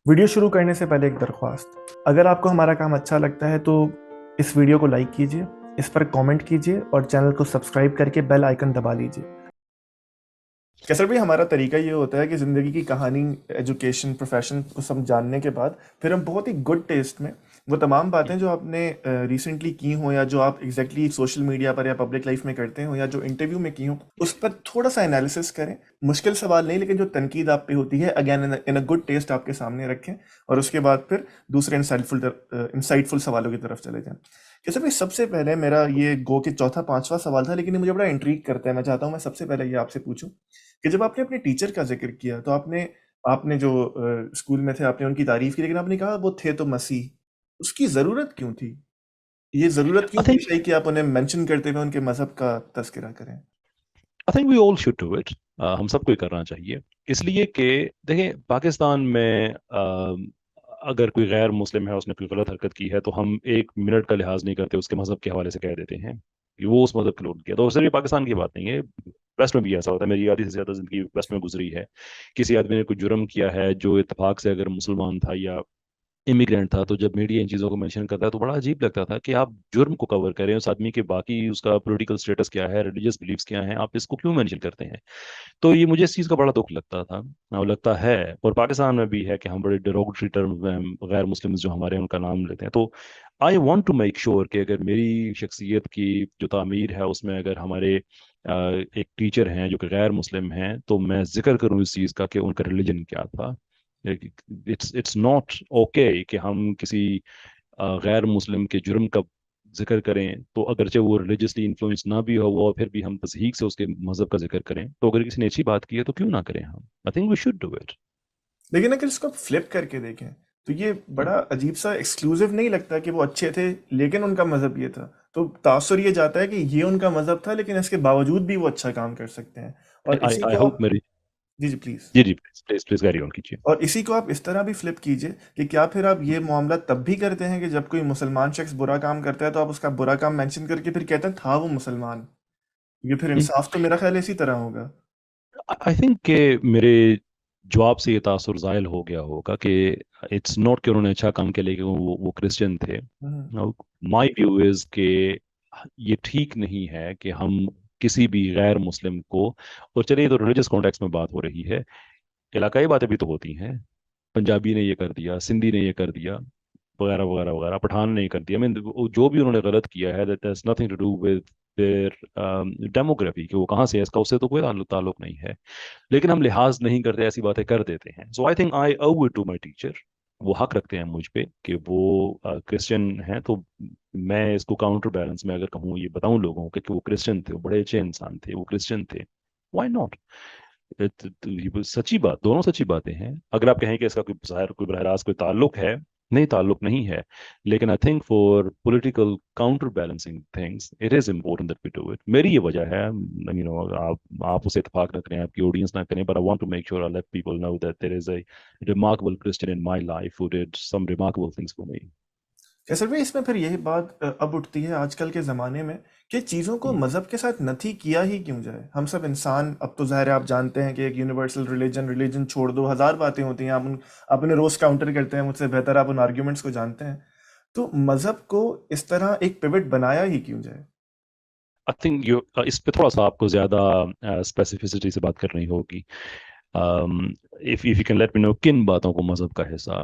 Video شروع کرنے سے پہلے ایک درخواست، اگر آپ کو ہمارا کام اچھا لگتا ہے تو اس ویڈیو کو لائک کیجئے، اس پر کامنٹ کیجئے اور چینل کو سبسکرائب کر کے بیل آئیکن دبا لیجئے۔ کیسر بھی ہمارا طریقہ یہ ہوتا ہے کہ زندگی کی کہانی، ایجوکیشن، پروفیشن کو سب جاننے کے بعد پھر ہم بہت ہی گڈ ٹیسٹ میں وہ تمام باتیں جو آپ نے ریسنٹلی کی ہوں یا جو آپ ایگزیکٹلی سوشل میڈیا پر یا پبلک لائف میں کرتے ہوں یا جو انٹرویو میں کی ہوں، اس پر تھوڑا سا انالیسس کریں۔ مشکل سوال نہیں، لیکن جو تنقید آپ پہ ہوتی ہے again in a good test آپ کے سامنے رکھیں، اور اس کے بعد پھر دوسرے انسائٹ فل سوالوں کی طرف چلے جائیں۔ کہ سر سب سے پہلے میرا یہ گو کہ چوتھا پانچواں سوال تھا، لیکن یہ مجھے بڑا انٹریگ کرتا ہے، میں چاہتا ہوں میں سب سے پہلے یہ آپ سے پوچھوں کہ جب آپ نے اپنے ٹیچر کا ذکر کیا تو آپ نے جو اسکول میں تھے آپ نے ان کی تعریف کی، لیکن آپ نے کہا وہ تھے تو مسیح، اس کی ضرورت کیوں تھی؟ یہ ضرورت I کیوں think پیش آئی کہ آپ انہیں مینشن کرتے ہوئے ان کے مذہب کا تذکرہ کریں؟ I think we all should do it. ہم سب کو یہ کرنا چاہیے، اس لیے کہ دیکھیں پاکستان میں اگر کوئی غیر مسلم ہے، اس نے کوئی غلط حرکت کی ہے، تو ہم ایک منٹ کا لحاظ نہیں کرتے، اس کے مذہب کے حوالے سے کہہ دیتے ہیں کہ وہ اس مذہب کے لوگ کیا۔ تو صرف یہ پاکستان کی بات نہیں ہے، ویسٹ میں بھی ایسا ہوتا ہے۔ میری آدھی سے زیادہ زندگی ویسٹ میں گزری ہے۔ کسی آدمی نے کوئی جرم کیا ہے جو اتفاق سے اگر مسلمان تھا یا امیگرینٹ تھا، تو جب میڈیا ان چیزوں کو مینشن کرتا ہے تو بڑا عجیب لگتا تھا کہ آپ جرم کو کور کریں، اس آدمی کے باقی اس کا پولیٹیکل سٹیٹس کیا ہے، ریلیجیس بلیفس کیا ہیں، آپ اس کو کیوں مینشن کرتے ہیں؟ تو یہ مجھے اس چیز کا بڑا دکھ لگتا تھا اور لگتا ہے، اور پاکستان میں بھی ہے کہ ہم بڑے ڈیروگیٹری ٹرم میں غیر مسلم جو ہمارے ہیں ان کا نام لیتے ہیں۔ تو I want to make sure کہ اگر میری شخصیت کی جو تعمیر ہے اس میں اگر ہمارے ایک ٹیچر ہیں جو کہ غیر مسلم ہیں، تو میں ذکر کروں اس چیز کا کہ ان کا ریلیجن کیا تھا۔ اٹس ناٹ اوکے کہ ہم کسی غیر مسلم کے جرم کا ذکر کریں، تو اگرچہ وہ ریلیجسلی انفلوئنس نہ بھی ہو، وہ پھر بھی ہم تصحیح سے اس کے مذہب کا ذکر کریں۔ تو اگر کسی نے اچھی بات کی ہے تو کیوں نہ کریں ہم؟ I think we should do it. لیکن اگر اس کو فلپ کر کے دیکھیں تو یہ بڑا عجیب سا ایکسکلوزیو نہیں لگتا کہ وہ اچھے تھے لیکن ان کا مذہب یہ تھا؟ تو تاثر یہ جاتا ہے کہ یہ ان کا مذہب تھا لیکن اس کے باوجود بھی وہ اچھا کام کر سکتے ہیں، اور اسی آئی کو ہوپ آپ... میری جی جی پلیز. جی جی please please please carry on کیجیے۔ اور اسی کو آپ اس طرح بھی فلپ کیجئے کہ کیا پھر آپ یہ معاملہ تب بھی کرتے ہیں کہ جب کوئی مسلمان شخص برا کام کرتا ہے تو آپ اس کا برا کام مینشن کر کے پھر کہتے ہیں تھا وہ مسلمان؟ یہ پھر انصاف تو میرا خیال اسی طرح ہوگا. آئی تھنک کہ میرے جواب سے یہ تاثر زائل ہو گیا ہوگا کہ اٹس ناٹ کہ انہوں نے اچھا کام کیا لیکن وہ کرسچن تھے۔ ہوں. مائی ویو از کہ یہ ٹھیک نہیں ہے کہ ہم کسی بھی غیر مسلم کو، اور چلیے تو ریلیجس کانٹیکس میں بات ہو رہی ہے، علاقائی باتیں بھی تو ہوتی ہیں، پنجابی نے یہ کر دیا، سندھی نے یہ کر دیا، وغیرہ وغیرہ وغیرہ، پٹھان نے یہ کر دیا۔ جو بھی انہوں نے غلط کیا ہے that has nothing to do with their demography, کہ وہ کہاں سے ہے اس کا اس سے تو کوئی تعلق نہیں ہے، لیکن ہم لحاظ نہیں کرتے، ایسی باتیں کر دیتے ہیں۔ So I think I owe it to my teacher, وہ حق رکھتے ہیں مجھ پہ کہ وہ کرسچن ہیں، تو میں اس کو کاؤنٹر بیلنس میں اگر کہوں، یہ بتاؤں لوگوں کو کہ وہ کرسچن تھے، وہ بڑے اچھے انسان تھے، وہ کرسچن تھے، وائی ناٹ؟ سچی بات، دونوں سچی باتیں ہیں۔ اگر آپ کہیں کہ اس کا کوئی ظاہر کوئی براہ راست کوئی تعلق ہے، نہیں تعلق نہیں ہے، لیکن I think for political counter balancing things it is important that we do it. میری یہ وجہ ہے، آپ اسے اتفاق نہ کریں، آپ کی آڈینس نہ کریں، but I want to make sure I let people know that there is a remarkable Christian in my life who did some remarkable things for me. Qaiser بھائی اس میں پھر یہی بات اب اٹھتی ہے آج کل کے زمانے میں کہ چیزوں کو مذہب کے ساتھ نتھی کیا ہی کیوں جائے؟ ہم سب انسان، اب تو ظاہر ہے آپ جانتے ہیں کہ ایک یونیورسل ریلیجن چھوڑ دو، ہزار باتیں ہوتی ہیں، آپ انہیں روز کاؤنٹر کرتے ہیں، مجھ سے بہتر آپ ان آرگیومنٹس کو جانتے ہیں، تو مذہب کو اس طرح ایک پیوٹ بنایا ہی کیوں جائے؟ آئی تھنک اس پہ تھوڑا سا آپ کو زیادہ اسپیسیفسٹی سے بات کرنی ہوگی۔ if you can let me know کن باتوں کو مذہب کا حصہ،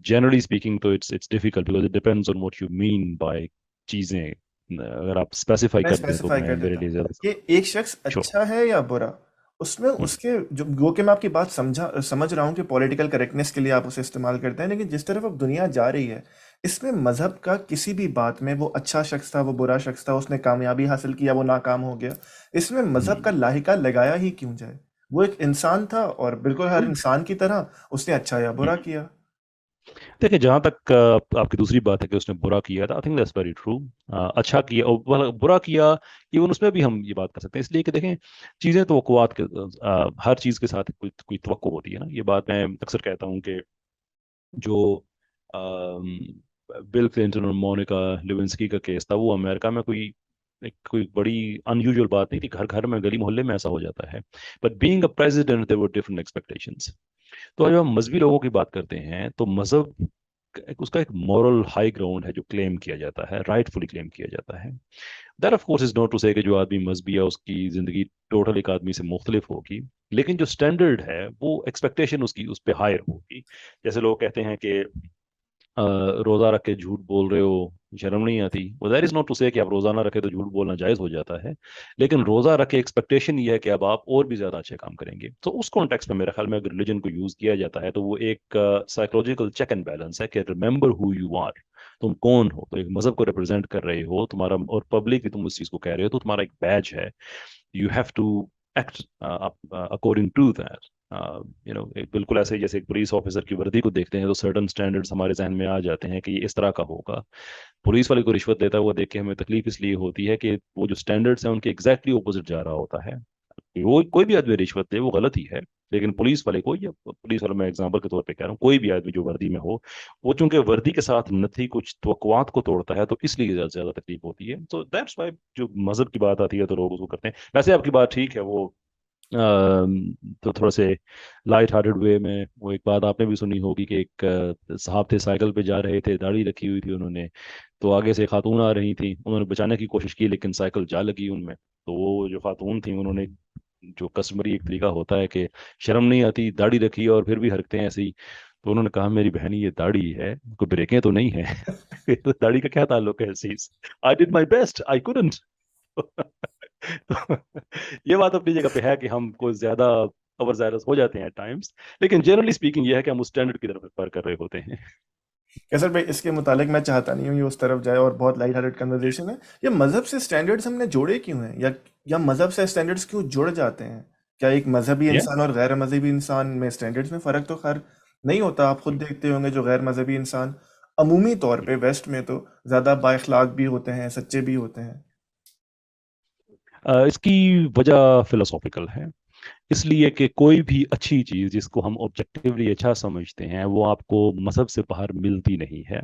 جنرلی اسپیکنگ تو it's difficult because it depends on what you mean by چیزیں۔ اگر آپ اسپیسیفائی میں کر دیں تو اسپیسیفائی میں کر میرے دیتا ہوں لیے زیادہ کہ ایک شخص شور۔ اچھا ہے یا برا، اس میں اس کے جو گو کہ میں آپ کی بات سمجھ رہا ہوں کہ پولیٹیکل کریکٹنس کے لیے آپ اسے استعمال کرتے ہیں، لیکن جس طرف اب دنیا جا رہی ہے اس میں مذہب کا کسی بھی بات میں، وہ اچھا شخص تھا، وہ برا شخص تھا، اس نے کامیابی حاصل کیا، وہ ناکام ہو گیا، اس میں مذہب کا لاحقہ لگایا ہی کیوں جائے؟ وہ ایک انسان تھا اور بالکل ہر انسان کی طرح اس نے اچھا یا برا کیا. دیکھیں، جہاں تک آپ کی دوسری بات ہے کہ اس نے برا کیا تھا، I think that's very true. اچھا کیا اور برا کیا، ایون اس میں بھی ہم یہ بات کر سکتے ہیں، اس لیے کہ دیکھیں چیزیں توقعات کے ہر چیز کے ساتھ کوئی توقع ہوتی ہے نا۔ یہ بات میں اکثر کہتا ہوں کہ جو بل کلنٹن اور مونیکا لیونسکی کا کیس تھا، وہ امریکہ میں کوئی ایک کوئی بڑی انیوژل بات نہیں تھی, گھر گھر میں گلی محلے میں ایسا ہو جاتا ہے. But being a president there were different expectations. تو جب ہم مذہبی لوگوں کی بات کرتے ہیں تو مذہب اس کا ایک مورل ہائی گراؤنڈ ہے جو کلیم کیا جاتا ہے, رائٹ فلی کلیم کیا جاتا ہے. That of course is not to say کہ جو آدمی مذہبی ہے اس کی زندگی ٹوٹل ایک آدمی سے مختلف ہوگی, لیکن جو اسٹینڈرڈ ہے وہ ایکسپیکٹیشن اس کی اس پہ ہائر ہوگی. جیسے لوگ کہتے ہیں کہ روزہ رکھ کے جھوٹ بول رہے ہو, شرم نہیں آتی. وہ that is not to say کہ آپ روزہ نہ رکھے تو جھوٹ بولنا جائز ہو جاتا ہے, لیکن روزہ رکھے ایکسپیکٹیشن یہ ہے کہ اب آپ اور بھی زیادہ اچھے کام کریں گے. تو اس کانٹیکس میں میرے خیال میں اگر ریلیجن کو یوز کیا جاتا ہے تو وہ ایک سائیکولوجیکل چیک اینڈ بیلنس ہے کہ ریمبر ہو یو آر, تم کون ہو. تو ایک مذہب کو ریپرزینٹ کر رہے ہو تمہارا, اور پبلک تم اس چیز کو کہہ رہے ہو, تو تمہارا ایک بیج ہے. You have to act according to that. بالکل ایسے جیسے ایک پولیس آفیسر کی وردی کو دیکھتے ہیں تو سرٹن اسٹینڈرڈس ہمارے ذہن میں آ جاتے ہیں کہ یہ اس طرح کا ہوگا. پولیس والے کو رشوت دیتا ہوا دیکھ کے ہمیں تکلیف اس لیے ہوتی ہے کہ وہ جو اسٹینڈرڈس ہیں ان کے ایگزیکٹلی اپوزٹ جا رہا ہوتا ہے. وہ کوئی بھی آدمی رشوت دے وہ غلط ہی ہے, لیکن پولیس والے کو, یا پولیس والے میں ایگزامپل کے طور پہ کہہ رہا ہوں, کوئی بھی آدمی جو وردی میں ہو, وہ چونکہ وردی کے ساتھ نتھی کچھ توقعات کو توڑتا ہے تو اس لیے زیادہ تکلیف ہوتی ہے. تو دیٹس وائی جو مذہب کی بات آتی ہے تو لوگ اس کو کرتے ہیں. ویسے آپ کی بات ٹھیک ہے, وہ تو تھوڑا سے لائٹ ہارٹڈ وے میں, وہ ایک بات آپ نے بھی سنی ہوگی کہ ایک صاحب تھے سائیکل پہ جا رہے تھے, داڑھی رکھی ہوئی تھی انہوں نے, تو آگے سے خاتون آ رہی تھی, انہوں نے بچانے کی کوشش کی لیکن سائیکل جا لگی ان میں. تو وہ جو خاتون تھیں انہوں نے, جو کسٹمری ایک طریقہ ہوتا ہے کہ شرم نہیں آتی, داڑھی رکھی اور پھر بھی حرکتیں ایسی, تو انہوں نے کہا میری بہنی یہ داڑھی ہے, کوئی بریکیں تو نہیں ہے. داڑھی کا کیا تعلق ہے اس چیز, I did my best, I couldn't. تو یہ بات اپنی جگہ پہ ہے کہ ہم کو زیادہ اوور زائرس ہو جاتے ہیں ٹائمز, لیکن جنرلی اسپیکنگ یہ ہے کہ ہم اس اسٹینڈرڈ کی طرف پر کر رہے ہوتے ہیں. کیسر بھائی اس کے متعلق میں چاہتا نہیں ہوں یہ اس طرف جائے, اور بہت لائٹ ہارٹڈ کنورزیشن ہے. یہ مذہب سے اسٹینڈرڈس ہم نے جوڑے کیوں ہیں, یا مذہب سے اسٹینڈرڈس کیوں جڑ جاتے ہیں؟ کیا ایک مذہبی Yeah. انسان اور غیر مذہبی انسان میں اسٹینڈرڈس میں فرق تو خیر نہیں ہوتا. آپ خود دیکھتے ہوں گے جو غیر مذہبی انسان عمومی طور پہ ویسٹ میں تو زیادہ با اخلاق بھی ہوتے ہیں, سچے بھی ہوتے ہیں. اس کی وجہ فلسافیکل ہے, اس لیے کہ کوئی بھی اچھی چیز جس کو ہم آبجیکٹیولی اچھا سمجھتے ہیں وہ آپ کو مذہب سے باہر ملتی نہیں ہے.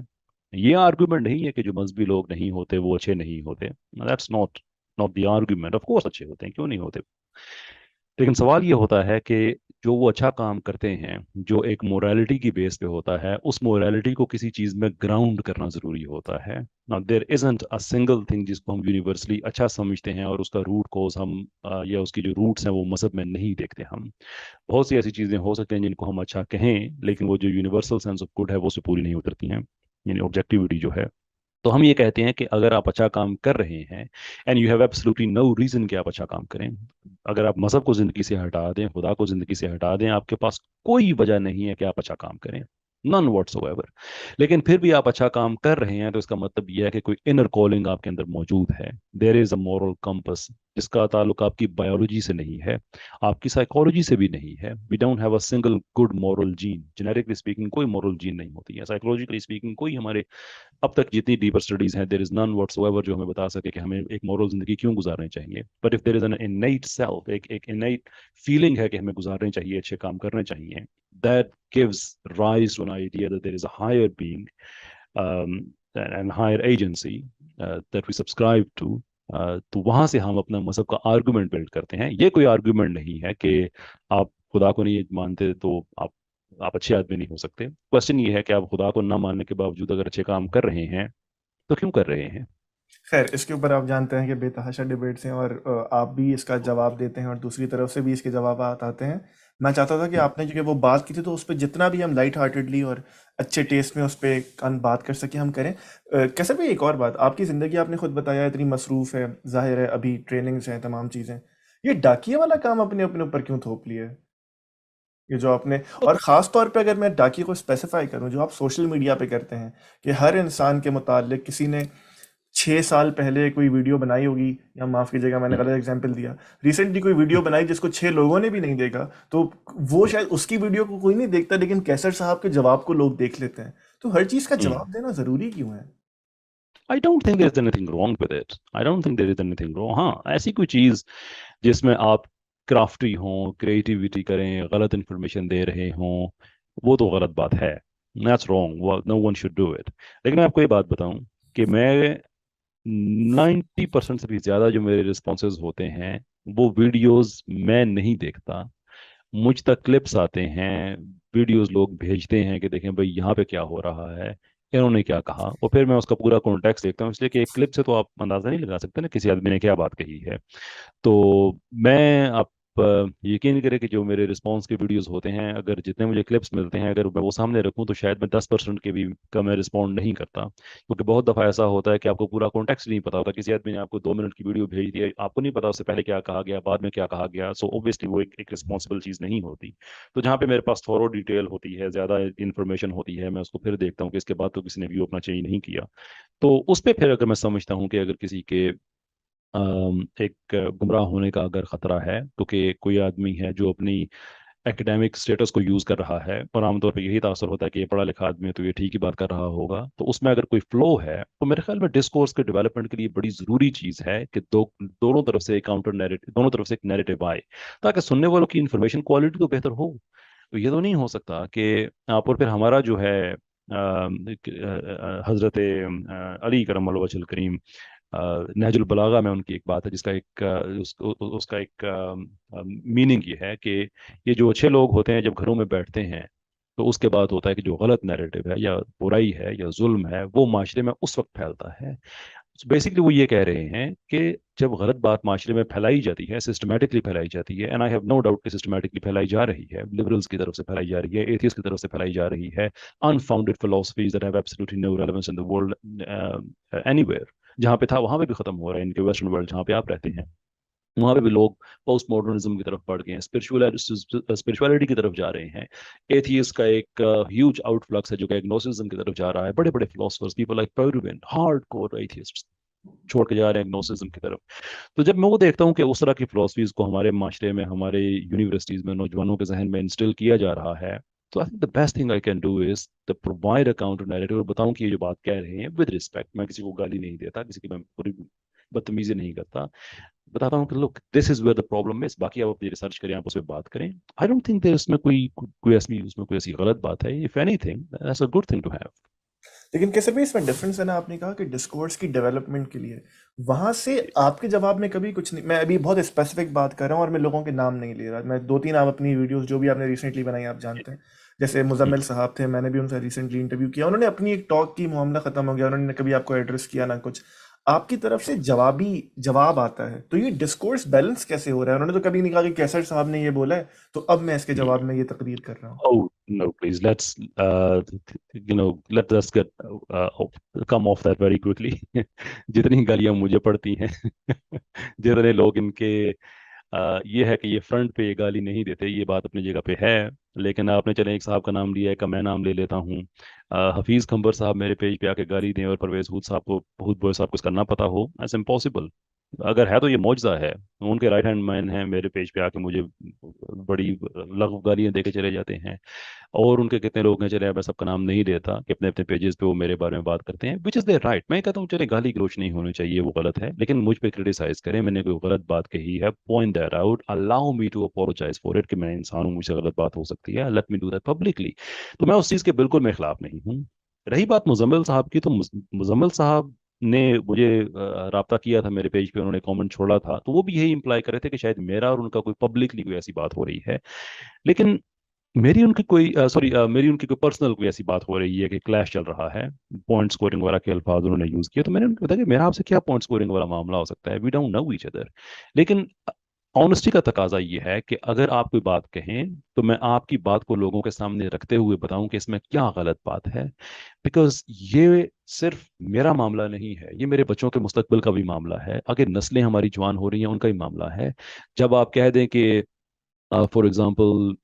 یہ آرگومنٹ نہیں ہے کہ جو مذہبی لوگ نہیں ہوتے وہ اچھے نہیں ہوتے. That's not the argument. Of course اچھے ہوتے ہیں, کیوں نہیں ہوتے, لیکن سوال یہ ہوتا ہے کہ جو وہ اچھا کام کرتے ہیں جو ایک مورالٹی کی بیس پہ ہوتا ہے, اس مورالٹی کو کسی چیز میں گراؤنڈ کرنا ضروری ہوتا ہے. Now, there isn't a single thing جس کو ہم یونیورسلی اچھا سمجھتے ہیں اور اس کا روٹ کوز ہم یا اس کی جو روٹس ہیں وہ مذہب میں نہیں دیکھتے ہم. بہت سی ایسی چیزیں ہو سکتی ہیں جن کو ہم اچھا کہیں, لیکن وہ جو یونیورسل سینس آف گڈ ہے وہ سے پوری نہیں اترتی ہیں, یعنی آبجیکٹیوٹی جو ہے. تو ہم یہ کہتے ہیں کہ اگر آپ اچھا کام کر رہے ہیں and you have absolutely no reason کہ آپ اچھا کام کریں, اگر آپ مذہب کو زندگی سے ہٹا دیں, خدا کو زندگی سے ہٹا دیں, آپ کے پاس کوئی وجہ نہیں ہے کہ آپ اچھا کام کریں, نن واٹس ایور. لیکن پھر بھی آپ اچھا کام کر رہے ہیں تو اس کا مطلب یہ ہے کہ کوئی انر کالنگ آپ کے اندر موجود ہے. دیر از اے مورل کمپس جس کا تعلق آپ کی بایولوجی سے نہیں ہے, آپ کی سائیکالوجی سے بھی نہیں ہے. We don't have a single good moral gene. Genetically speaking کوئی مورل جین نہیں ہوتی ہے. سائیکولوجیکلی اسپیکنگ کوئی ہمارے اب تک جتنی ڈیپر اسٹڈیز ہیں دیر از نن واٹس ایور جو ہمیں بتا سکے کہ ہمیں ایک مورل زندگی کیوں گزارنی چاہیے. But if there is an innate self, ایک انیٹ فیلنگ ہے کہ ہمیں گزارنے چاہیے, اچھے کام کرنے چاہیے, that gives rise to an idea that there is a higher being and higher agency that we subscribe to. تو وہاں سے ہم اپنا مذہب کا آرگومنٹ بلڈ کرتے ہیں. یہ کوئی آرگومنٹ نہیں ہے کہ آپ خدا کو نہیں مانتے تو آپ اچھے آدمی نہیں ہو سکتے. کوشچن یہ ہے کہ آپ خدا کو نہ ماننے کے باوجود اگر اچھے کام کر رہے ہیں تو کیوں کر رہے ہیں. خیر اس کے اوپر آپ جانتے ہیں کہ بے تحاشا ڈیبیٹس ہیں, اور آپ بھی اس کا جواب دیتے ہیں اور دوسری طرف سے بھی اس کے جوابات آتے ہیں. میں چاہتا تھا کہ آپ نے جو کہ وہ بات کی تھی تو اس پہ جتنا بھی ہم لائٹ ہارٹیڈلی اور اچھے ٹیسٹ میں اس پہ بات کر سکیں ہم کریں. کیسے بھی ایک اور بات, آپ کی زندگی آپ نے خود بتایا اتنی مصروف ہے, ظاہر ہے ابھی ٹریننگز ہیں, تمام چیزیں, یہ ڈاکیے والا کام اپنے اوپر کیوں تھوپ لیا ہے یہ جو آپ نے؟ اور خاص طور پہ اگر میں ڈاکیے کو اسپیسیفائی کروں جو آپ سوشل میڈیا پہ کرتے ہیں, کہ ہر انسان کے متعلق کسی نے 6 سال پہلے کوئی ویڈیو بنائی ہوگی, یا معاف کیجیے گا میں نے غلط ایگزامپل دیا, ریسنٹلی کوئی ویڈیو بنائی جس کو 6 لوگوں نے بھی نہیں دیکھا, تو وہ شاید اس کی ویڈیو کو کوئی نہیں دیکھتا, لیکن کیسر صاحب کے جواب کو لوگ دیکھ لیتے ہیں. تو ہر چیز کا جواب دینا ضروری کیوں ہے؟ I don't think there's anything wrong with it. I don't think there is anything wrong. ہاں ایسی کوئی چیز جس میں آپ کرافٹی ہوں, کریٹیویٹی کریں, غلط انفارمیشن دے رہے ہوں, وہ تو غلط بات ہے. That's wrong. No one should do it. لیکن میں آپ کو یہ بات بتاؤں کہ میں 90% से भी ज़्यादा जो मेरे रिस्पॉन्सेज होते हैं वो वीडियोस मैं नहीं देखता, मुझ तक क्लिप्स आते हैं, वीडियोस लोग भेजते हैं कि देखें भाई यहाँ पे क्या हो रहा है, इन्होंने क्या कहा, और फिर मैं उसका पूरा कॉन्टेक्स्ट देखता हूँ, इसलिए कि एक क्लिप से तो आप अंदाज़ा नहीं लगा सकते ना किसी आदमी ने क्या बात कही है। तो मैं आप यकीन करें कि जो मेरे रिस्पॉन्स के वीडियोस होते हैं, अगर जितने मुझे क्लिप्स मिलते हैं अगर मैं वो सामने रखूं तो शायद मैं 10% के भी का मैं रिस्पॉन्ड नहीं करता, क्योंकि बहुत दफ़ा ऐसा होता है कि आपको पूरा कॉन्टेक्स्ट नहीं पता होता, किसी आदमी ने आपको 2 मिनट की वीडियो भेज दी है, आपको नहीं पता उससे पहले क्या कहा गया, बाद में क्या कहा गया, सो ऑब्वियसली वो एक रिस्पॉन्सिबल चीज़ नहीं होती। तो जहाँ पे मेरे पास थोरो डिटेल होती है, ज़्यादा इन्फॉर्मेशन होती है, मैं उसको फिर देखता हूँ कि इसके बाद तो किसी ने व्यू अपना चेंज नहीं किया। तो उस पर फिर अगर मैं समझता हूँ कि अगर किसी के एक गुमराह होने का अगर खतरा है, तो कि कोई आदमी है जो अपनी एकेडमिक स्टेटस को यूज कर रहा है, और आमतौर पर यही तासर होता है कि ये पढ़ा लिखा आदमी है तो ये ठीक ही बात कर रहा होगा, तो उसमें अगर कोई फ्लो है तो मेरे ख्याल में डिस्कोर्स के डेवलपमेंट के लिए बड़ी जरूरी चीज है कि दोनों तरफ से एक काउंटर नैरेटिव, दोनों तरफ से एक नैरेटिव आए, ताकि सुनने वालों की इंफॉर्मेशन क्वालिटी तो बेहतर हो। तो ये तो नहीं हो सकता कि आप और फिर हमारा जो है हजरत अली करम वजह करीम, नहजुल बलागा में उनकी एक बात है जिसका एक उसका एक मीनिंग ये है कि ये जो अच्छे लोग होते हैं जब घरों में बैठते हैं तो उसके बाद होता है कि जो गलत नैरेटिव है या बुराई है या जुल्म है वो माशरे में उस वक्त फैलता है। बेसिकली वो ये कह रहे हैं कि जब गलत बात माशरे में फैलाई जाती है, सिस्टमेटिकली फैलाई जाती है, and I have no doubt कि सिस्टमेटिकली फैलाई जा रही है, लिबरल्स की तरफ से फैलाई जा रही है, एथियस्ट की तरफ से फैलाई जा रही है, unfounded philosophies that have absolutely no relevance in the world anywhere, जहाँ पे था वहां पे भी खत्म हो रहा है, इनके वेस्टर्न वर्ल्ड जहाँ पे आप रहते हैं वहां पे भी लोग पोस्ट मॉडर्निज्म की तरफ बढ़ गए हैं, स्पिरिचुअलिटी की तरफ जा रहे हैं। एथियस का एक ह्यूज आउटफ्लक्स है जो कि एग्नोसिज्म की तरफ जा रहा है, बड़े बड़े फिलोसफर्स पीपल लाइक पेरुविन हार्ड कोर एथियस्ट छोड़ के जा रहे हैं एग्नोसिज्म की तरफ। तो जब मैं वो देखता हूँ कि उस तरह की फिलोसफीज को हमारे माशरे में, हमारे यूनिवर्सिटीज में, नौजवानों के जहन में इंस्टिल किया जा रहा है, तो I think the best thing I can do is the provide a counter narrative, और बताऊं कि ये जो बात कह रहे हैं विद रिस्पेक्ट, मैं किसी को गाली नहीं देता, किसी की मैं पूरी बदतमीजी नहीं करता, बताता हूँ कि look this is where the problem है, बाकी आप अपनी रिसर्च करें, आप उस पर बात करें। आई डोंट थिंक देयर इसमें कोई ऐसी उसमें कोई ऐसी गलत बात है, if anything that's a good thing to have. लेकिन कैसे भी इसमें डिफरेंस है ना, आपने कहा कि डिस्कोर्स की डेवलपमेंट के लिए, वहां से आपके जवाब में कभी कुछ नहीं, मैं अभी बहुत स्पेसिफिक बात कर रहा हूँ और मैं लोगों के नाम नहीं ले रहा, मैं दो तीन आप अपनी वीडियोस जो भी आपने रिसेंटली बनाई आप जानते हैं, जैसे मुजम्मिल साहब थे, मैंने भी उनसे रिसेंटली इंटरव्यू किया, उन्होंने अपनी एक टॉक की, मामला खत्म हो गया, उन्होंने कभी आपको एड्रेस किया ना कुछ, आपकी तरफ से जवाबी जवाब आता है, तो ये डिस्कोर्स बैलेंस कैसे हो रहा है? उन्होंने तो कभी नहीं कहा कि कैसर साहब ने ये बोला है तो अब मैं इसके जवाब में ये तकरीर कर रहा हूँ। Oh, no, please, let us come off that very quickly. जितनी गालियां मुझे पड़ती हैं, जितने लोग इनके ये है कि ये फ्रंट पे ये गाली नहीं देते, ये बात अपनी जगह पे है, लेकिन आपने चले एक साहब का नाम लिया है का मैं नाम ले लेता हूँ। हफीज खंबर साहब मेरे पेज पे आके गाली दें और परवेज हूद साहब को, हूद बॉय साहब को इसका ना पता हो, ऐसे इम्पॉसिबल। अगर है तो ये मौजजा है, उनके राइट हैंड मैन हैं, मेरे पेज पे आके मुझे बड़ी लघु गालियां दे के चले जाते हैं। और उनके कितने लोग हैं, चले मैं सबका नाम नहीं लेता, कि अपने अपने पेजेस पे वो मेरे बारे में बात करते हैं, विच इज देयर राइट, मैं कहता हूँ चले गाली गलौच नहीं होनी चाहिए, वो गलत है, लेकिन मुझ पे क्रिटिसाइज करें, मैंने कोई गलत बात कही है, point that out, allow me to apologise for it, कि मैं इंसान हूँ, मुझसे गलत बात हो सकती है, let me do that publicly. तो मैं उस चीज़ के बिल्कुल मैं खिलाफ नहीं हूँ। रही बात मुजम्मिल साहब की, तो मुजम्मिल साहब ने मुझे राब्ता किया था मेरे पेज पे, उन्होंने कमेंट छोड़ा था, तो वो भी यही इंप्लाई कर रहे थे कि शायद मेरा और उनका कोई पब्लिकली कोई ऐसी बात हो रही है। लेकिन मेरी उनकी कोई पर्सनल कोई ऐसी बात हो रही है कि क्लैश चल रहा है, पॉइंट स्कोरिंग वगैरह के अल्फाज उन्होंने यूज किए, तो मैंने उनको बताया कि मेरा आपसे क्या पॉइंट स्कोरिंग वाला मामला हो सकता है, we don't know each other. लेकिन ऑनेस्टी का तकाजा ये है कि अगर आप कोई बात कहें तो मैं आपकी बात को लोगों के सामने रखते हुए बताऊं कि इसमें क्या गलत बात है, बिकॉज ये सिर्फ मेरा मामला नहीं है, ये मेरे बच्चों के मुस्तकबिल का भी मामला है, आगे नस्लें हमारी जवान हो रही हैं उनका ही मामला है। जब आप कह दें कि फॉर एग्जांपल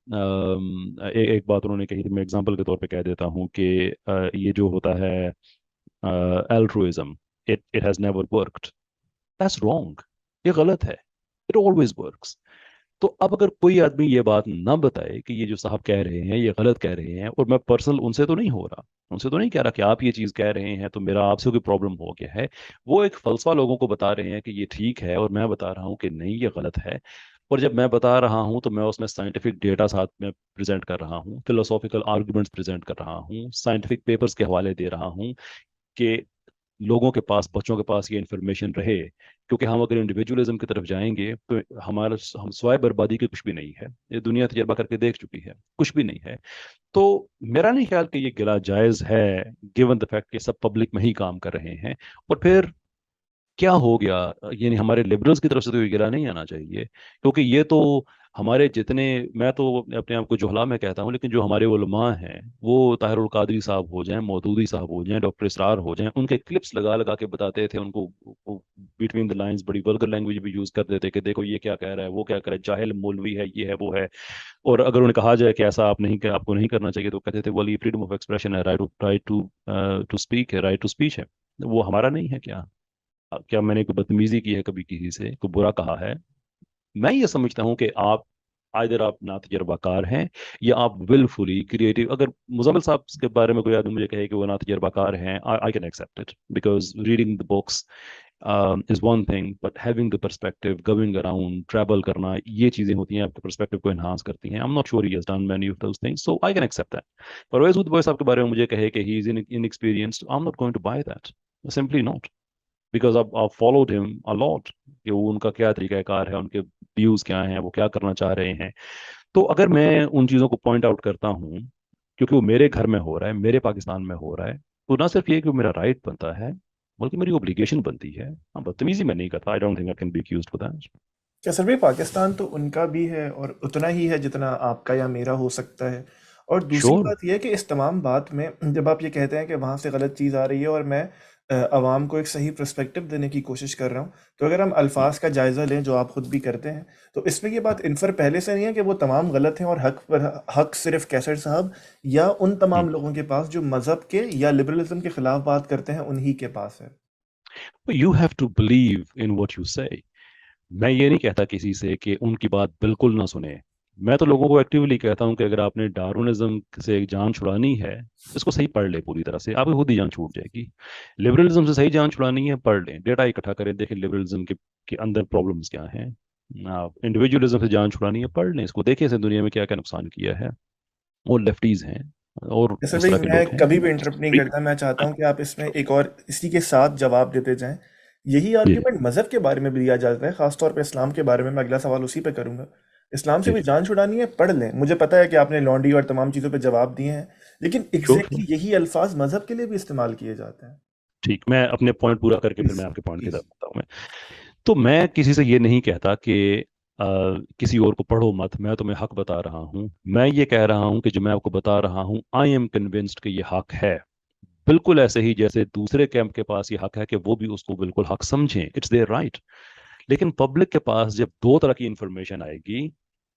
एक बात उन्होंने कही थी, मैं एग्जांपल के तौर पे कह देता हूँ कि ये जो होता है altruism, it it has never worked, that's wrong, ये गलत है, इट ऑलवेज वर्क्स। तो अब अगर कोई आदमी ये बात ना बताए कि ये जो साहब कह रहे हैं ये गलत कह रहे हैं, और मैं पर्सनल उनसे तो नहीं हो रहा, उनसे तो नहीं कह रहा कि आप ये चीज़ कह रहे हैं तो मेरा आपसे कोई प्रॉब्लम हो गया है, वो एक फलसफा लोगों को बता रहे हैं कि ये ठीक है और मैं बता रहा हूँ कि नहीं ये गलत है। और जब मैं बता रहा हूँ तो मैं उसमें साइंटिफिक डेटा साथ में प्रेजेंट कर रहा हूँ, फिलोसॉफिकल आर्गुमेंट्स प्रेजेंट कर रहा हूँ, साइंटिफिक पेपर्स के हवाले दे रहा हूँ कि लोगों के पास, बच्चों के पास ये इन्फॉर्मेशन रहे, क्योंकि हम अगर इंडिविजुअलिज्म की तरफ जाएंगे तो हम स्वाय बर्बादी के कुछ भी नहीं है, ये दुनिया तजर्बा करके देख चुकी है, कुछ भी नहीं है। तो मेरा नहीं ख्याल कि ये गिला जायज है, गिवन द फैक्ट कि सब पब्लिक में ही काम कर रहे हैं। और फिर क्या हो गया, यानी हमारे लिबरल्स की तरफ से तो ये गिला नहीं आना चाहिए, क्योंकि ये तो हमारे जितने, मैं तो अपने आप को जोहला में कहता हूँ, लेकिन जो हमारे उलमा हैं, वो ताहिरुल कादरी साहब हो जाएं, मौदूदी साहब हो जाएं, डॉक्टर इसरार हो जाएं, उनके क्लिप्स लगा लगा के बताते थे उनको, बिटवीन द लाइंस बड़ी वल्गर लैंग्वेज भी यूज करते थे कि देखो ये क्या कह रहा है, वो क्या कह रहा है, जाहिल मौलवी है, ये है, वो है। और अगर उन्हें कहा जाए कि ऐसा आपको नहीं करना चाहिए, तो कहते थे well ये फ्रीडम ऑफ एक्सप्रेशन है, राइट टू स्पीक है, राइट टू स्पीच है, वो हमारा नहीं है क्या? क्या मैंने कोई बदतमीजी की है कभी, किसी से कोई बुरा कहा है? मैं ये समझता हूँ कि आप आइदर आप ना तजर्बाकार हैं, या आप विलफुली क्रिएटिव। अगर मुजम्मिल साहब के बारे में कोई आदमी मुझे कहे कि वो ना तजर्बाकार हैं, I can accept it, because reading the books is one thing, but having the perspective, going around, travel करना, ये चीजें होती हैं, आपके पर्सपेक्टिव को एनहांस करती हैं। I am not sure he has done many of those things, so I can accept that. Parvez उद साहब के बारे में मुझे कहे कि he is inexperienced, I am not going to buy that, simply not, because आप फॉलोड हिम अ लॉट, कि वो उनका क्या तरीकाकार है, उनके व्यूज क्या हैं, वो क्या करना चाह रहे हैं। तो अगर मैं उन चीज़ों को पॉइंट आउट करता हूँ, क्योंकि वो मेरे घर में हो रहा है, मेरे पाकिस्तान में हो रहा है, तो ना सिर्फ ये कि वो मेरा राइट बनता है, बल्कि मेरी ऑब्लिगेशन बनती है। हाँ, बदतमीजी मैं नहीं करता, I don't think I can be accused for that. क्या सर भाई, पाकिस्तान तो उनका भी है और उतना ही है जितना आपका या मेरा हो सकता है। और दूसरी श्योर। बात यह है कि इस तमाम बात में जब आप ये कहते हैं कि वहाँ से गलत चीज़ आ रही है और मैं अवाम को एक सही पर्सपेक्टिव देने की कोशिश कर रहा हूँ, तो अगर हम अल्फाज का जायज़ा लें जो आप खुद भी करते हैं, तो इसमें ये बात इन्फर पहले से नहीं है कि वो तमाम गलत हैं और हक सिर्फ कैसर साहब या उन तमाम लोगों के पास जो मज़हब के या लिबरलिज्म के खिलाफ बात करते हैं उन्हीं के पास है। You have to believe in what you say. मैं ये नहीं कहता किसी से कि उनकी बात बिल्कुल ना सुने। मैं तो लोगों को एक्टिवली कहता हूँ कि अगर आपने डार्विनिज्म से एक जान छुड़ानी है, इसको सही पढ़ ले पूरी तरह से, आपकी खुद ही जान छूट जाएगी। लिबरलिज्म से सही जान छुड़ानी है, पढ़ लें, डेटा इकट्ठा करें, देखें लिबरलिज्म के अंदर प्रॉब्लम्स क्या हैं। आप इंडिविजुअलिज्म से जान छुड़ानी है, पढ़ लें इसको, देखें इसे दुनिया में क्या क्या नुकसान किया है। वो लेफ्टीज हैं और जैसे इस भाई तरह के मैं लोग हैं। कभी भी इंटरप्ट नहीं करता, मैं चाहता हूँ कि आप इसमें एक और इसी के साथ जवाब देते जाएं। यही जी आर्ग्यूमेंट मज़हब के बारे में भी दिया जाता है, खासतौर पे इस्लाम के बारे में। मैं अगला सवाल उसी पे करूंगा। इस्लाम से जी भी जी। जान छुड़ानी है, पढ़ लें। मुझे पता है कि आपने लॉन्डी और तमाम चीज़ों पे जवाब दिए हैं, लेकिन श्योर श्योर। एग्जैक्टली यही अल्फाज मज़हब के लिए भी इस्तेमाल किए जाते हैं। ठीक, मैं अपने पॉइंट पूरा करके फिर मैं प्लीज आपके पॉइंट की प्लीज। तरफ आता हूँ। तो मैं किसी से ये नहीं कहता कि अ, किसी और को पढ़ो मत, मैं तुम्हें हक बता रहा हूँ। मैं ये कह रहा हूँ कि जो मैं आपको बता रहा हूँ, आई एम कन्विंस्ड कि ये हक है। बिल्कुल ऐसे ही जैसे दूसरे कैंप के पास ये हक है कि वो भी उसको बिल्कुल हक समझें, इट्स देयर राइट। लेकिन पब्लिक के पास जब दो तरह की इंफॉर्मेशन आएगी,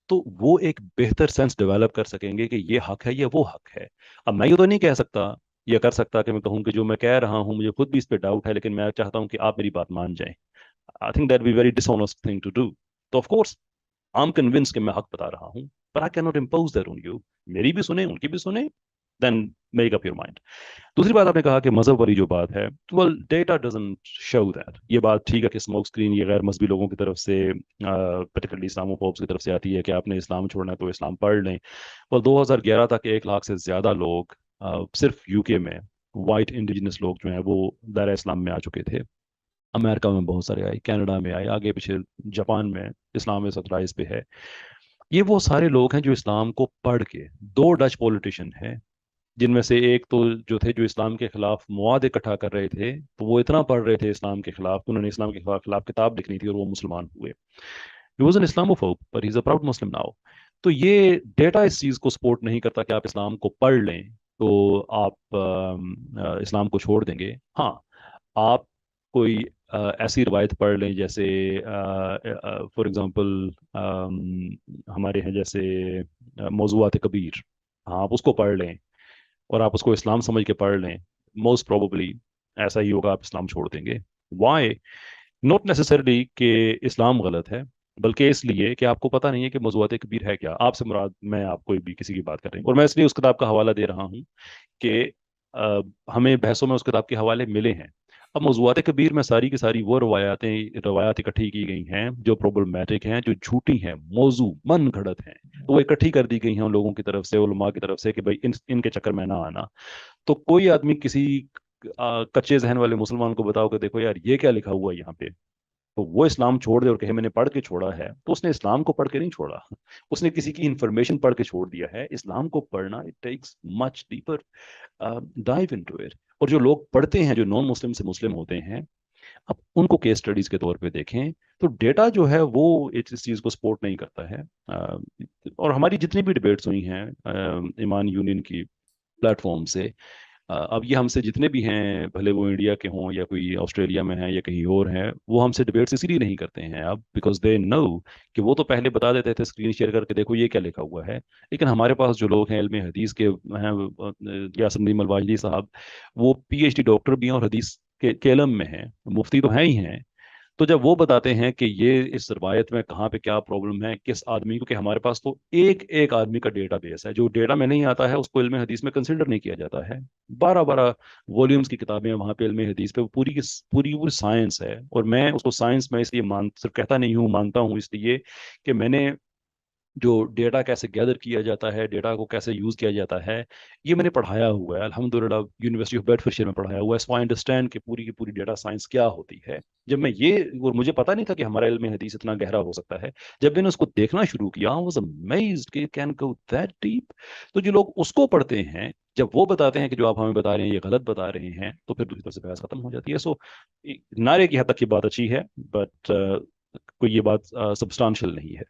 तो वो एक बेहतर सेंस डेवलप कर सकेंगे कि ये हक है, ये वो हक है। अब मैं ये तो नहीं कह सकता या कर सकता कि मैं कहूँ कि जो मैं कह रहा हूँ मुझे खुद भी इस पे डाउट है, लेकिन मैं चाहता हूँ कि आप मेरी बात मान जाएं। I think that be very dishonest thing to do. तो of course I am convince कि मैं हक बता रहा हूँ, पर I can not impose that on you. मेरी भी सुने, उनकी भी सुने, then make up your mind. दूसरी बात आपने कहा कि मजहब वाली जो बात है, well data doesn't show that. ये बात ठीक है कि स्मोक स्क्रीन ये गैर मजहबी लोगों की तरफ से, पर्टिकुलरली इस्लामोफोब्स की तरफ से आती है कि आपने इस्लाम छोड़ना है तो इस्लाम पढ़ लें। और 2011 तक 1 लाख से ज़्यादा लोग सिर्फ यूके में, वाइट इंडिजिनस लोग जो हैं वो दायरा इस्लाम में आ चुके थे। अमेरिका में बहुत सारे आए, कनाडा में आए, आगे पीछे जापान में इस्लाम इस राइज पे है। ये वो सारे लोग हैं जो इस्लाम को पढ़ के, दो डच पॉलिटिशियन हैं जिनमें से एक तो जो थे जो इस्लाम के खिलाफ मवाद इकट्ठा कर रहे थे, तो वो इतना पढ़ रहे थे इस्लाम के खिलाफ, उन्होंने इस्लाम के खिलाफ किताब लिखनी थी और वो मुसलमान हुए। ही वॉज एन इस्लामोफोब पर he is a proud Muslim now. तो ये डेटा इस चीज़ को सपोर्ट नहीं करता कि आप इस्लाम को पढ़ लें तो आप इस्लाम को छोड़ देंगे। हाँ, आप कोई ऐसी रवायत पढ़ लें, जैसे फॉर एग्जांपल हमारे हैं जैसे मौज़ूआत कबीर, हाँ आप उसको पढ़ लें और आप उसको इस्लाम समझ के पढ़ लें, मोस्ट प्रोबेबली ऐसा ही होगा, आप इस्लाम छोड़ देंगे। वाई? नॉट नेसेसरली कि इस्लाम गलत है, बल्कि इसलिए कि आपको पता नहीं है कि मौज़ूआत कबीर है क्या। आपसे मुराद मैं आपको भी किसी की बात कर रही हूँ, और मैं इसलिए उस किताब का हवाला दे रहा हूँ कि हमें बहसों में उस किताब के हवाले मिले हैं। अब मौज़ूआत कबीर में सारी की सारी वो रवायात इकट्ठी की गई हैं जो प्रॉब्लमैटिक हैं, जो झूठी हैं, मौजू मन घड़त हैं। तो वो इकट्ठी कर दी गई हैं उन लोगों की तरफ से, उलमा की तरफ से, कि भाई इनके चक्कर में ना आना। तो कोई आदमी किसी कच्चे जहन वाले मुसलमान को बताओ कि देखो यार ये क्या लिखा हुआ है यहाँ पे, तो वो इस्लाम छोड़ दे और कहे मैंने पढ़ के छोड़ा है, तो उसने इस्लाम को पढ़ के नहीं छोड़ा, उसने किसी की इंफॉर्मेशन पढ़ के छोड़ दिया है। इस्लाम को पढ़ना, it takes much deeper dive into it. और जो लोग पढ़ते हैं, जो नॉन मुस्लिम से मुस्लिम होते हैं, अब उनको केस स्टडीज के तौर पे देखें तो डेटा जो है वो इस चीज़ को सपोर्ट नहीं करता है। और हमारी जितनी भी डिबेट्स हुई हैं ईमान यूनियन की प्लेटफॉर्म से, अब ये हमसे जितने भी हैं, भले वो इंडिया के हों या कोई ऑस्ट्रेलिया में है या कहीं और हैं, वो हमसे डिबेट्स इसीलिए नहीं करते हैं अब, बिकॉज दे नो कि वो तो पहले बता देते थे स्क्रीन शेयर करके, देखो ये क्या लिखा हुआ है। लेकिन हमारे पास जो लोग हैं इल्म हदीस के हैं, यासिर नदीम अल-वाजदी साहब, वो पीएचडी डॉक्टर भी हैं और हदीस के इल्म में हैं, मुफ्ती तो हैं ही हैं। तो जब वो बताते हैं कि ये इस रवायत में कहाँ पे क्या प्रॉब्लम है, किस आदमी, क्योंकि हमारे पास तो एक एक आदमी का डेटा बेस है, जो डेटा में नहीं आता है उसको इल्म हदीस में कंसिडर नहीं किया जाता है। 12-12 वॉल्यूम्स की किताबें हैं वहाँ पे इल्म हदीस पे, वो पूरी की पूरी वो साइंस है। और मैं उसको साइंस में इसलिए सिर्फ कहता नहीं हूँ, मानता हूँ इसलिए कि मैंने जो डेटा कैसे गैदर किया जाता है, डेटा को कैसे यूज किया जाता है, ये मैंने पढ़ाया हुआ है अल्हम्दुलिल्लाह, यूनिवर्सिटी ऑफ बेडफोर्डशायर में पढ़ाया हुआ है। सो आई अंडरस्टैंड कि पूरी की पूरी डेटा साइंस क्या होती है। जब मैं ये, और मुझे पता नहीं था कि हमारा इल्म हदीस इतना गहरा हो सकता है, जब मैंने उसको देखना शुरू किया आई वाज अमेज्ड कि कैन गो दैट डीप। तो जो लोग उसको पढ़ते हैं, जब वो बताते हैं कि जो आप हमें बता रहे हैं ये गलत बता रहे हैं, तो फिर दूसरी तरफ से बहस खत्म हो जाती है। सो नारे की हद तक ये बात अच्छी है, बट कोई ये बात सब्सटेंशियल नहीं है।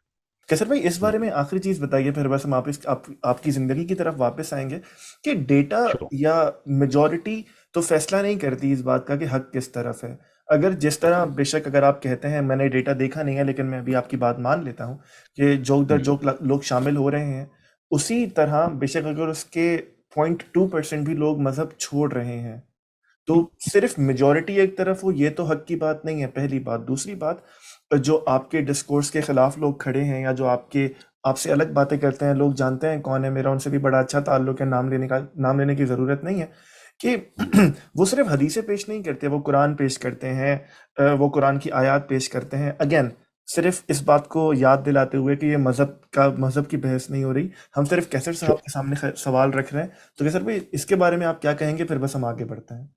कैसर भाई, इस बारे हम्म। में आखिरी चीज बताइए, फिर बस हम आपकी जिंदगी की तरफ वापस आएंगे कि डेटा Sure. या मेजॉरिटी तो फैसला नहीं करती इस बात का कि हक किस तरफ है। अगर जिस तरह, बेशक अगर आप कहते हैं मैंने डेटा देखा नहीं है, लेकिन मैं अभी आपकी बात मान लेता हूँ कि जोक दर हम्म। जोक लोग शामिल हो रहे हैं, उसी तरह बेशक अगर उसके 0.2% भी लोग मजहब छोड़ रहे हैं, तो सिर्फ मेजॉरिटी एक तरफ हो, ये तो हक की बात नहीं है, पहली बात। दूसरी बात, जो आपके डिस्कोर्स के खिलाफ लोग खड़े हैं या जो आपसे अलग बातें करते हैं, लोग जानते हैं कौन है, मेरा उनसे भी बड़ा अच्छा ताल्लुक है, नाम लेने की ज़रूरत नहीं है कि वो सिर्फ हदीसें पेश नहीं करते, वो कुरान पेश करते हैं, वो कुरान की आयत पेश करते हैं। अगेन, सिर्फ इस बात को याद दिलाते हुए कि ये मज़हब की बहस नहीं हो रही, हम सिर्फ कैसर साहब Sure. के सामने सवाल रख रहे हैं। तो कैसर भाई, इसके बारे में आप क्या कहेंगे, फिर बस हम आगे बढ़ते हैं।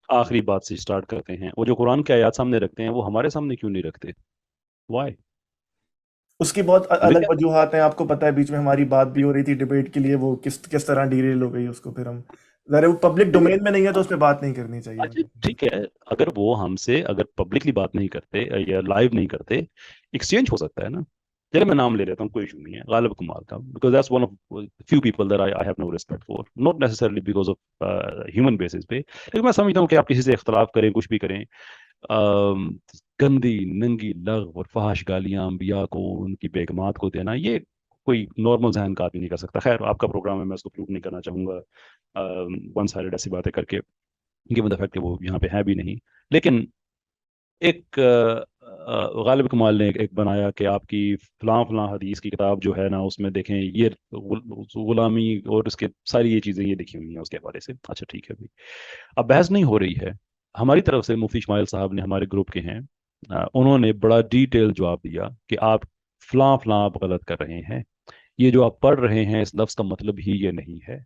आखिरी बात से स्टार्ट करते हैं। वो जो कुरान की आयत सामने रखते हैं वो हमारे सामने क्यों नहीं रखते? वाई? उसकी बहुत मुझे अलग क्या, वजूहात हैं, आपको पता है, बीच में हमारी बात भी हो रही थी डिबेट के लिए, वो किस किस तरह डीरेल हो गई, उसको फिर हम, ज़रा वो पब्लिक डोमेन में नहीं है तो उस पर बात नहीं करनी चाहिए अच्छा हमें। ठीक है, अगर वो हमसे अगर पब्लिकली बात नहीं करते या लाइव नहीं करते, एक्सचेंज हो सकता है ना। चलिए मैं नाम ले लेता हूँ, कोई इशू नहीं है, गालिब कमाल का, because that's one of few people that I have no respect for, not necessarily because of human basis पे, लेकिन मैं समझता हूँ कि आप किसी से इख्तलाफ करें, कुछ भी करें, अम, गंदी नंगी लग और फहाश गालियां अंबिया को, उनकी बेगमात को देना, ये कोई नॉर्मल जहन का आदमी नहीं कर सकता। खैर आपका प्रोग्राम है, मैं उसको प्रूव नहीं करना चाहूंगा वन साइडेड ऐसी बातें करके, गिवन द फैक्ट कि वो यहाँ पे है भी नहीं। लेकिन एक गालिब कमाल ने एक बनाया कि आपकी फलां फलां हदीस की किताब जो है ना, उसमें देखें ये गुलामी और इसके सारी ये चीज़ें ये लिखी हुई हैं उसके हवाले से। अच्छा ठीक है भाई, अब बहस नहीं हो रही है। हमारी तरफ से मुफ्ती इस्माइल साहब ने, हमारे ग्रुप के हैं, उन्होंने बड़ा डिटेल जवाब दिया कि आप फलां फलां आप गलत कर रहे हैं, ये जो आप पढ़ रहे हैं इस लफ्ज़ का मतलब ही ये नहीं है,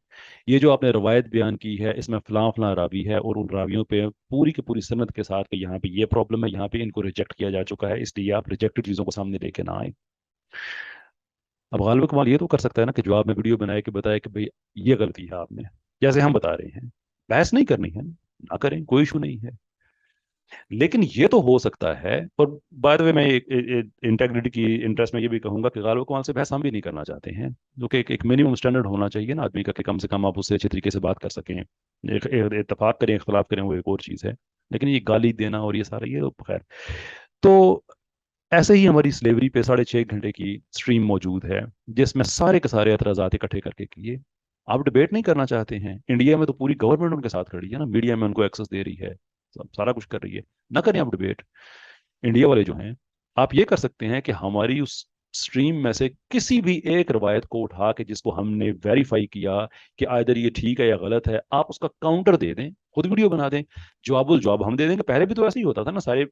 ये जो आपने रवायत बयान की है इसमें फलां फलां रावी है और उन रावियों पे पूरी की पूरी सनद के साथ कि यहाँ पे ये प्रॉब्लम है, यहाँ पे इनको रिजेक्ट किया जा चुका है, इसलिए आप रिजेक्टेड चीज़ों को सामने लेके ना आए। अब गालिब कमाल ये तो कर सकता है ना कि जवाब में वीडियो बनाए कि बताए कि भाई ये गलती है आपने, जैसे हम बता रहे हैं। बहस नहीं करनी है ना करें, कोई इशू नहीं है। लेकिन ये तो हो सकता है, और बाय द वे मैं इंटेग्रिटी की इंटरेस्ट में ये भी कहूंगा कि गालिब कमाल से बहस हम भी नहीं करना चाहते हैं, जो कि एक मिनिमम स्टैंडर्ड होना चाहिए ना आदमी का, कि कम से कम आप उससे अच्छे तरीके से बात कर सकें। इतफाक करें इख्तलाफ करें वो एक और चीज़ है, लेकिन ये गाली देना और ये सारा ये तो खैर। तो ऐसे ही हमारी स्लेवरी पे 6.5 घंटे की स्ट्रीम मौजूद है, जिसमें सारे के सारे एतराज़ात इकट्ठे करके किए। आप डिबेट नहीं करना चाहते हैं, इंडिया में तो पूरी गवर्नमेंट उनके साथ खड़ी है ना, मीडिया में उनको एक्सेस दे रही है, सब सारा कुछ कर रही है, ना करें आप डिबेट। इंडिया वाले जो हैं, आप ये कर सकते हैं कि हमारी उस स्ट्रीम में से किसी भी एक रवायत को उठा के जिसको हमने वेरीफाई किया कि आइदर ये ठीक है या गलत है, आप उसका काउंटर दे दें, खुद वीडियो बना दें, जवाबुल जवाब हम दे देंगे। पहले भी तो ऐसे ही होता था ना, सारे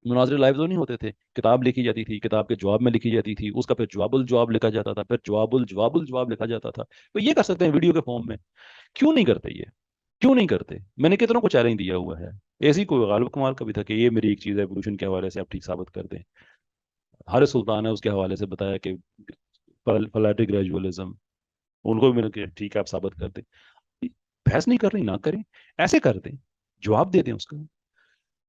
मुनाजरे लाइव तो नहीं होते थे, किताब लिखी जाती थी, किताब के जवाब में लिखी जाती थी, उसका फिर जवाबुल जवाब लिखा जाता था, फिर जवाबुल जवाबुल जवाब लिखा जाता था। तो ये कर सकते हैं वीडियो के फॉर्म में, क्यों नहीं करते ये? क्यों नहीं करते? मैंने कितनों को चैलेंज दिया हुआ है। ऐसी कोई गालिब कमाल का भी था कि ये मेरी एक चीज़ है एवोल्यूशन के हवाले से आप ठीक साबित कर दें। हारिस सुल्तान है, उसके हवाले से बताया कि फलैटी ग्रेजुअलिज्म, उनको भी मैंने कहा, ठीक है आप साबित कर दें। बहस नहीं कर रही, ना करें, ऐसे कर दें, जवाब दे दें उसका।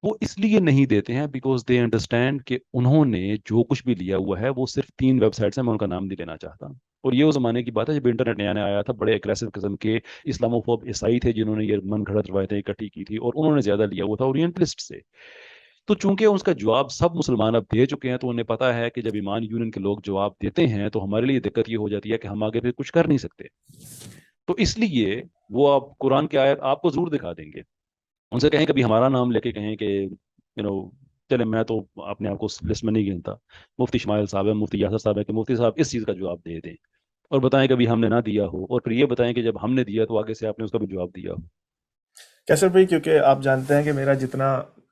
वो इसलिए नहीं देते हैं बिकॉज दे अंडरस्टैंड कि उन्होंने जो कुछ भी लिया हुआ है वो सिर्फ 3 वेबसाइट्स हैं, मैं उनका नाम नहीं लेना चाहता। और ये उस जमाने की बात है जब इंटरनेट नया नया आया था। बड़े एग्रेसिव किस्म के इस्लामोफोब ईसाई थे जिन्होंने ये मन घड़त रवायतें इकट्ठी की थी, और उन्होंने ज्यादा लिया हुआ था ओरिएंटलिस्ट से। तो चूंकि उसका जवाब सब मुसलमान अब दे चुके हैं, तो उन्हें पता है कि जब ईमान यूनियन के लोग जवाब देते हैं तो हमारे लिए दिक्कत ये हो जाती है कि हम आगे फिर कुछ कर नहीं सकते। तो इसलिए वो आप कुरान की आयत आपको जरूर दिखा देंगे। उनसे कहें कभी हमारा नाम लेके कहें कि चले, मैं तो अपने आप को उस लिस्ट में नहीं गिनता, मुफ्ती इस्माइल साहब है, मुफ्ती यासर साहब है, कि मुफ्ती साहब इस चीज़ का जवाब दे दें, और बताएं कभी हमने ना दिया हो, और फिर ये बताएं कि जब हमने दिया तो आगे से आपने उसका भी जवाब दिया हो। कैसर भाई, क्योंकि आप जानते हैं कि मेरा जितना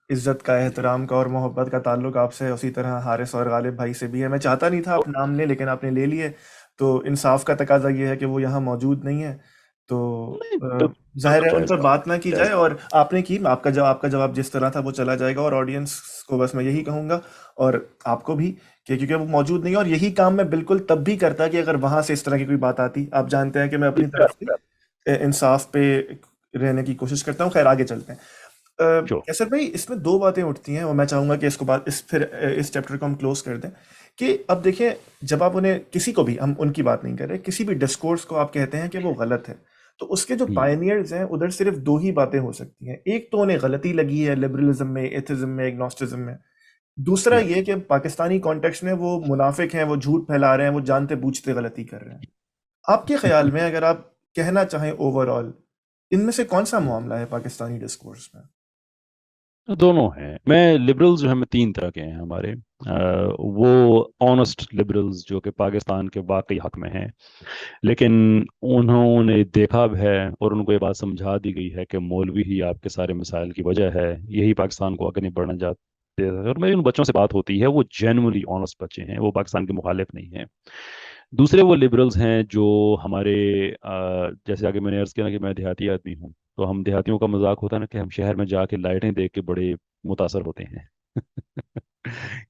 इज्जत का, एहतराम का और मोहब्बत का ताल्लुक आपसे है, उसी तरह हारिस और गालिब भाई से भी है। मैं चाहता नहीं था आप नाम लें, लेकिन आपने ले लिए। तो इंसाफ का तकाजा ये है कि वो यहाँ मौजूद नहीं है। तो नहीं, जाहिर बिल्कुल है उन जायज पर बात बात ना की है, जाए। जायज बात और आपने की, आपका जवाब जिस तरह था वो चला जाएगा। और ऑडियंस को बस मैं यही कहूंगा, और आपको भी, कि क्योंकि वो मौजूद नहीं है, और यही काम मैं बिल्कुल तब भी करता कि अगर वहां से इस तरह की कोई बात आती। आप जानते हैं कि मैं अपनी तरफ से इंसाफ पे रहने की कोशिश करता हूँ। खैर, आगे चलते हैं। जो कैसर भाई, इसमें दो बातें उठती हैं, और मैं चाहूंगा कि इसको बात इस फिर इस चैप्टर को हम क्लोज कर दें। कि अब देखिए, जब आप उन्हें, किसी को भी, हम उनकी बात नहीं कर रहे, किसी भी डिस्कोर्स को आप कहते हैं कि वो गलत है, तो उसके जो हम्म, पायनियर्स हैं उधर सिर्फ दो ही बातें हो सकती हैं। एक तो उन्हें गलती लगी है लिबरलिज्म में, एथिज्म में, एग्नोस्टिज्म में। दूसरा हम्म। ये कि पाकिस्तानी कॉन्टेक्स्ट में वो मुनाफिक हैं, वो झूठ फैला रहे हैं, वो जानते बूझते गलती कर रहे हैं। आपके ख्याल में, अगर आप कहना चाहें ओवरऑल, इनमें से कौन सा मामला है पाकिस्तानी डिस्कोर्स में? दोनों हैं। मैं लिबरल्स जो है, मैं 3 तरह के हैं हमारे। वो ऑनेस्ट लिबरल्स जो कि पाकिस्तान के वाकई हक में हैं, लेकिन उन्होंने देखा भी है और उनको ये बात समझा दी गई है कि मौलवी ही आपके सारे मसाइल की वजह है, यही पाकिस्तान को आगे नहीं बढ़ना चाहते हैं। और मेरी उन बच्चों से बात होती है, वो जेन्युइनली ऑनेस्ट बच्चे हैं, वो पाकिस्तान के मुखालिफ नहीं हैं। दूसरे वो लिबरल्स हैं जो हमारे जैसे आगे मैंने अर्ज किया ना कि मैं देहाती आदमी हूँ, तो हम देहातियों का मजाक होता है ना कि हम शहर में जाके लाइटें देख के बड़े मुतासर होते हैं।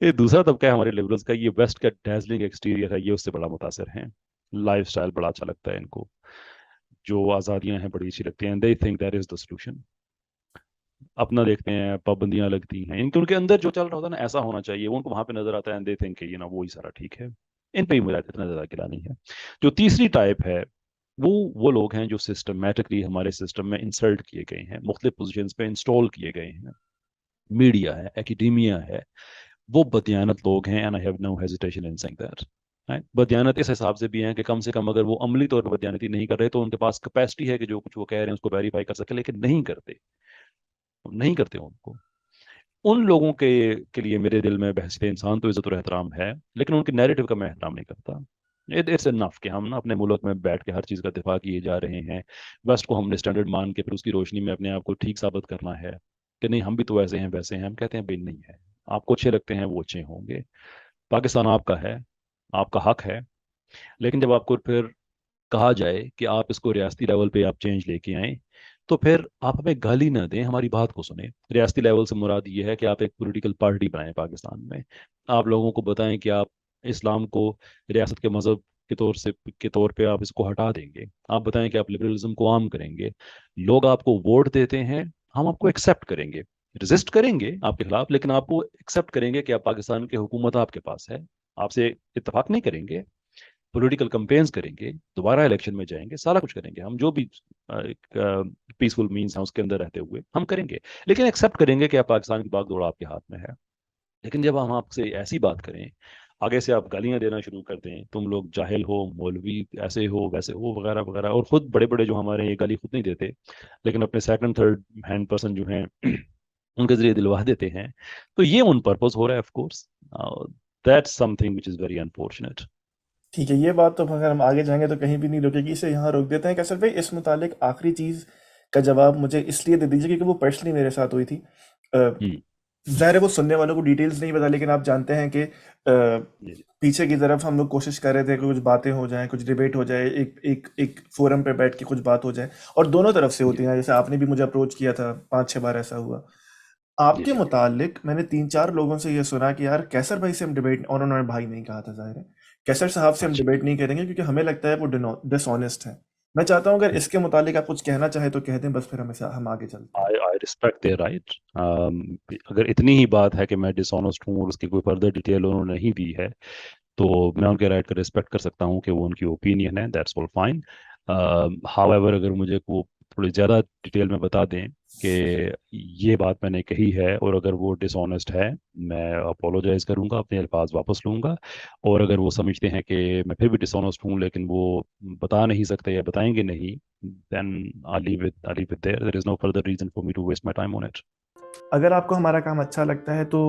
ये दूसरा तबका है हमारे लिबरल्स का, ये वेस्ट का डैजलिंग एक्सटीरियर है, ये उससे बड़ा मुतासर हैं। लाइफ स्टाइल बड़ा अच्छा लगता है इनको, जो आज़ादियां हैं बड़ी अच्छी लगती हैं, they think that is the solution. अपना देखते हैं, पाबंदियां लगती हैं, इनके उनके अंदर जो चल रहा होता है ना ऐसा होना चाहिए, वो उनको वहां पे नजर आता है, दे थिंक ये ना वो ही सारा ठीक है। इन पे ही मेरा इतना ज्यादा गिला नहीं है। जो तीसरी टाइप है, वो लोग हैं जो सिस्टमेटिकली हमारे सिस्टम में इंसर्ट किए गए हैं, मुख्तलिफ पोजिशन पे इंस्टॉल किए गए हैं। मीडिया है, एकेडेमिया है, वो बदयानत लोग हैं, and I have no hesitation in saying that. बदयानत इस हिसाब से भी हैं कि कम से कम अगर वो अमली तौर पर बदयानती नहीं कर रहे तो उनके पास कैपेसिटी है कि जो कुछ वो कह रहे हैं उसको वेरीफाई कर सके, लेकिन नहीं करते, नहीं करते उनको। उन लोगों के लिए मेरे दिल में बहस इंसान तो इज्जत और एहतराम है, लेकिन उनके नैरेटिव का मैं एहतराम नहीं करता। इट्स इनफ कि हम ना अपने मुल्क में बैठ के हर चीज़ का दिफा किए जा रहे हैं, वेस्ट को हमने स्टैंडर्ड मान के फिर उसकी रोशनी में अपने आप को ठीक साबित करना है कि नहीं हम भी तो ऐसे हैं वैसे हैं। हम कहते हैं भाई नहीं है, आपको अच्छे लगते हैं वो अच्छे होंगे, पाकिस्तान आपका है, आपका हक है। लेकिन जब आपको फिर कहा जाए कि आप इसको रियासती लेवल पे आप चेंज लेके आए, तो फिर आप हमें गाली ना दें, हमारी बात को सुने। रियासती लेवल से मुराद ये है कि आप एक पॉलिटिकल पार्टी बनाएं पाकिस्तान में, आप लोगों को बताएं कि आप इस्लाम को रियासत के मजहब के तौर पे आप इसको हटा देंगे। आप बताएं कि आप लिबरलिज्म को आम करेंगे। लोग आपको वोट देते हैं, हम आपको एक्सेप्ट करेंगे, रेजिस्ट करेंगे आपके खिलाफ, लेकिन आपको एक्सेप्ट करेंगे कि आप पाकिस्तान की हुकूमत आपके पास है। आपसे इत्तेफाक नहीं करेंगे, पॉलिटिकल कैंपेन्स करेंगे, दोबारा इलेक्शन में जाएंगे, सारा कुछ करेंगे हम, जो भी पीसफुल मीन्स हैं उसके अंदर रहते हुए हम करेंगे, लेकिन एक्सेप्ट करेंगे कि आप पाकिस्तान की बागडोर आपके हाथ में है। लेकिन जब हम आपसे ऐसी बात करें, आगे से आप गालियां देना शुरू कर दें, तुम लोग जाहिल हो, मौलवी ऐसे हो वैसे हो वगैरह वगैरह, और खुद बड़े बड़े जो हमारे ये गाली खुद नहीं देते, लेकिन अपने सेकंड थर्ड हैंड पर्सन जो हैं उनके जरिए दिलवा देते हैं, तो ये उन पर्पस हो रहा है of course. That's something which is very unfortunate. ठीक है, ये बात तो अगर हम आगे जाएंगे तो कहीं भी नहीं रुकेगी, इसे यहाँ रोक देते हैं। कैसर भाई, इस मुतालिक आखिरी चीज़ का जवाब मुझे इसलिए दे दीजिए क्योंकि वो पर्सनली मेरे साथ हुई थी। ज़ाहिर है वो सुनने वालों को डिटेल्स नहीं पता, लेकिन आप जानते हैं कि जी पीछे की तरफ हम लोग कोशिश कर रहे थे कि कुछ बातें हो जाएं, कुछ डिबेट हो जाए, एक फोरम पे बैठ के कुछ बात हो जाए, और दोनों तरफ से जी होती हैं। जैसे आपने भी मुझे अप्रोच किया था, 5-6 बार ऐसा हुआ। जी आपके जी मुतालिक मैंने 3-4 लोगों से ये सुना कि यार कैसर भाई से हम डिबेट, और उन्होंने भाई नहीं कहा था, ज़ाहिर है, कैसर साहब से हम अच्छा डिबेट नहीं करेंगे क्योंकि हमें लगता है वो डिसऑनेस्ट है। मैं चाहता हूँ अगर इसके मुतालिक आप कुछ कहना चाहें तो कह दें, बस फिर हम आगे चलते हैं। आई आई रिस्पेक्ट देयर राइट। अगर इतनी ही बात है कि मैं डिसऑनेस्ट हूँ और उसकी कोई फर्दर डिटेल उन्होंने नहीं दी है, तो मैं उनके राइट का रिस्पेक्ट कर सकता हूँ कि वो उनकी ओपिनियन है, दैट्स ऑल फाइन। हाउएवर अगर मुझे वो थोड़ी ज़्यादा डिटेल में बता दें कि ये बात मैंने कही है और अगर वो डिसऑनेस्ट है, मैं अपोलोजाइज करूंगा, अपने अल्फाज वापस लूंगा। और अगर वो समझते हैं कि मैं फिर भी डिसऑनेस्ट हूँ लेकिन वो बता नहीं सकते या बताएंगे नहीं, then I leave it there is no further reason for me to waste my time on it. अगर आपको हमारा काम अच्छा लगता है तो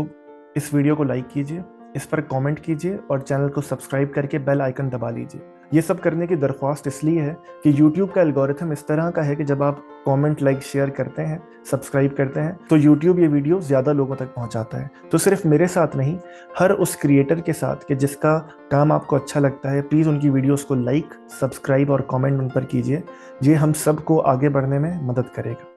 इस वीडियो को लाइक कीजिए, इस पर कमेंट कीजिए और चैनल को सब्सक्राइब करके बेल आइकन दबा लीजिए। ये सब करने की दरख्वास्त इसलिए है कि YouTube का एल्गोरिथम इस तरह का है कि जब आप कमेंट, लाइक, शेयर करते हैं, सब्सक्राइब करते हैं, तो YouTube ये वीडियो ज़्यादा लोगों तक पहुंचाता है। तो सिर्फ मेरे साथ नहीं, हर उस क्रिएटर के साथ कि जिसका काम आपको अच्छा लगता है, प्लीज़ उनकी वीडियोज़ को लाइक, सब्सक्राइब और कमेंट उन पर कीजिए। ये हम सबको आगे बढ़ने में मदद करेगा।